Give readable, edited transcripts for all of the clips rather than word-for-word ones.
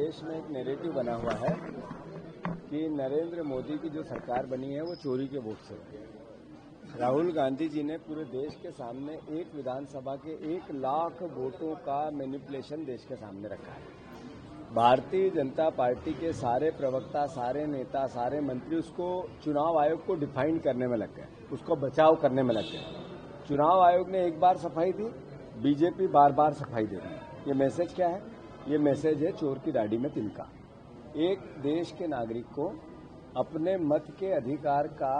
देश में एक नैरेटिव बना हुआ है कि नरेंद्र मोदी की जो सरकार बनी है वो चोरी के वोट से बनी। राहुल गांधी जी ने पूरे देश के सामने एक विधानसभा के 1 लाख वोटों का मैनिपुलेशन देश के सामने रखा है। भारतीय जनता पार्टी के सारे प्रवक्ता, सारे नेता, सारे मंत्री उसको चुनाव आयोग को डिफाइन करने में लग गए, उसको बचाव करने में लग गए। चुनाव आयोग ने एक बार सफाई दी, बीजेपी बार बार सफाई दे रही है। ये मैसेज क्या है? ये मैसेज है चोर की दाढ़ी में तिनका। एक देश के नागरिक को अपने मत के अधिकार का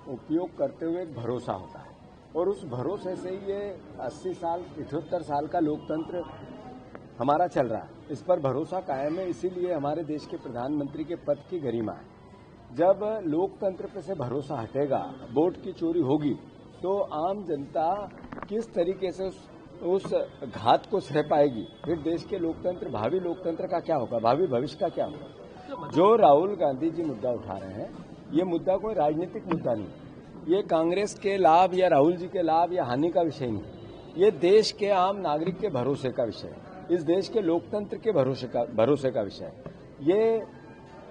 उपयोग करते हुए एक भरोसा होता है और उस भरोसे से ये 80 साल 78 साल का लोकतंत्र हमारा चल रहा है। इस पर भरोसा कायम है, इसीलिए हमारे देश के प्रधानमंत्री के पद की गरिमा है। जब लोकतंत्र पे से भरोसा हटेगा, वोट की चोरी होगी, तो आम जनता किस तरीके से उस घात को सह पाएगी? फिर देश के लोकतंत्र, भावी लोकतंत्र का क्या होगा, भावी भविष्य का क्या होगा? जो राहुल गांधी जी मुद्दा उठा रहे हैं, ये मुद्दा कोई राजनीतिक मुद्दा नहीं, ये कांग्रेस के लाभ या राहुल जी के लाभ या हानि का विषय नहीं, ये देश के आम नागरिक के भरोसे का विषय है, इस देश के लोकतंत्र के भरोसे का विषय है। ये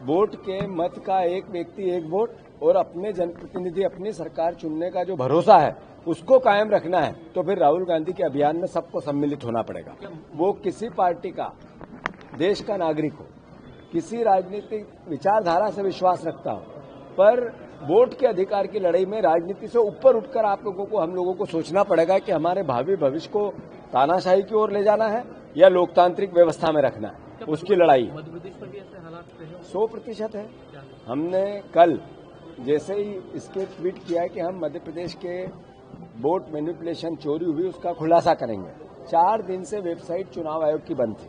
वोट के मत का एक व्यक्ति एक वोट और अपने जनप्रतिनिधि अपनी सरकार चुनने का जो भरोसा है उसको कायम रखना है, तो फिर राहुल गांधी के अभियान में सबको सम्मिलित होना पड़ेगा। वो किसी पार्टी का, देश का नागरिक हो, किसी राजनीतिक विचारधारा से विश्वास रखता हो, पर वोट के अधिकार की लड़ाई में राजनीति से ऊपर उठकर आप लोगों को, हम लोगों को सोचना पड़ेगा कि हमारे भावी भविष्य को तानाशाही की ओर ले जाना है या लोकतांत्रिक व्यवस्था में रखना है। उसकी लड़ाई मध्य प्रदेश पर भी ऐसे हालात 100% है। हमने कल जैसे ही इसके ट्वीट किया है कि हम मध्य प्रदेश के वोट मैनिपुलेशन चोरी हुई उसका खुलासा करेंगे। 4 दिन से वेबसाइट चुनाव आयोग की बंद थी।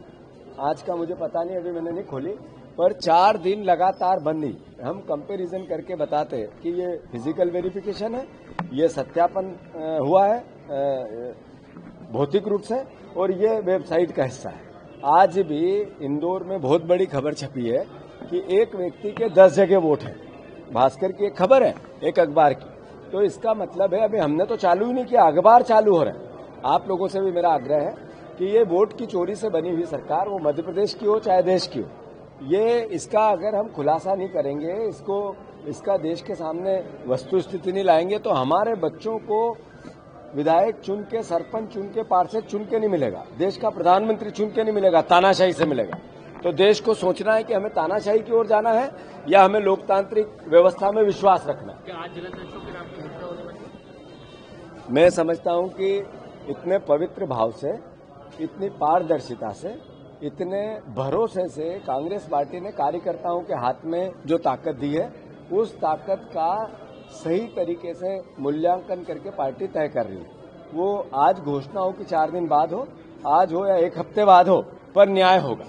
आज का मुझे पता नहीं, अभी मैंने नहीं खोली, पर 4 दिन लगातार बंद ही। हम कंपैरिजन करके बताते कि ये फिजिकल वेरिफिकेशन है, ये सत्यापन हुआ है भौतिक रूप से, और ये वेबसाइट का हिस्सा है। आज भी इंदौर में बहुत बड़ी खबर छपी है कि एक व्यक्ति के 10 जगह वोट है। भास्कर की एक खबर है, एक अखबार की। तो इसका मतलब है, अभी हमने तो चालू ही नहीं किया, अखबार चालू हो रहे हैं। आप लोगों से भी मेरा आग्रह है कि ये वोट की चोरी से बनी हुई सरकार, वो मध्य प्रदेश की हो चाहे देश की हो, ये इसका अगर हम खुलासा नहीं करेंगे, इसका देश के सामने वस्तु स्थिति नहीं लाएंगे, तो हमारे बच्चों को विधायक चुन के, सरपंच चुन के, पार्षद चुन के नहीं मिलेगा, देश का प्रधानमंत्री चुन के नहीं मिलेगा, तानाशाही से मिलेगा। तो देश को सोचना है कि हमें तानाशाही की ओर जाना है या हमें लोकतांत्रिक व्यवस्था में विश्वास रखना है। क्या आज जलंधर अशोक के नाम की घोषणा होने वाली है? मैं समझता हूं कि इतने पवित्र भाव से, इतनी पारदर्शिता से, इतने भरोसे से कांग्रेस पार्टी ने कार्यकर्ताओं के हाथ में जो ताकत दी है, उस ताकत का सही तरीके से मूल्यांकन करके पार्टी तय कर रही है। वो आज घोषणा हो कि 4 दिन बाद हो, आज हो या 1 हफ्ते बाद हो, पर न्याय होगा।